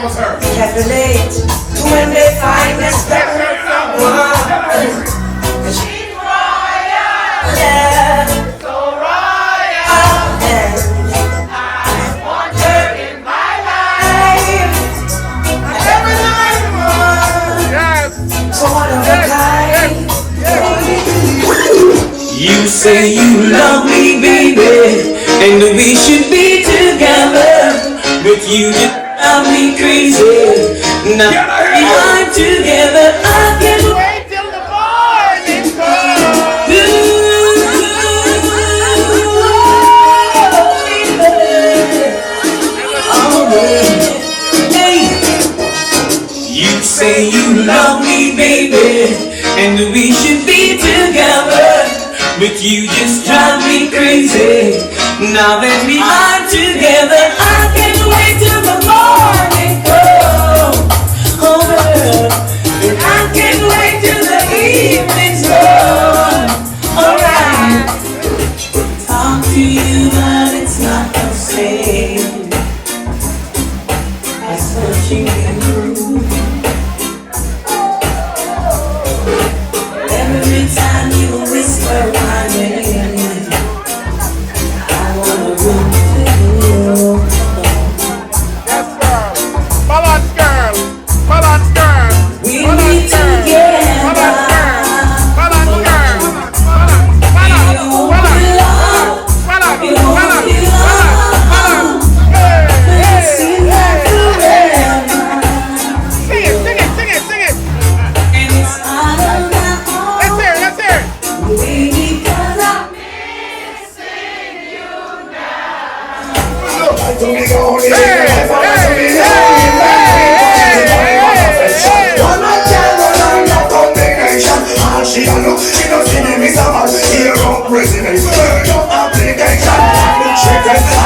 calculate when they find us that she's royal, yeah, so royal, and I want her in my life. Every night, yes, so one of a kind. You say you love me, baby, and we should be together. But you just drive me crazy. Now we're together. I can't wait till the morning comes. You say you love me, baby, and we should be together. But you just drive me crazy. Now that we are together, I can't wait till the morning comes. Oh, and I can't wait till the evening's gone. Alright, talk to you, but it's not the same as touching you. Every time you whisper my name, I wanna run to you. Yes, girl. Balance, girl. Balance, girl. We need together. Balance, girl. Balance, girl. Balance. Sing it. And it's out of my heart. Let's hear it. Baby, 'cause I'm Hey. She don't look, she don't see me, Mr. Man. Here come president. Your application, chicken.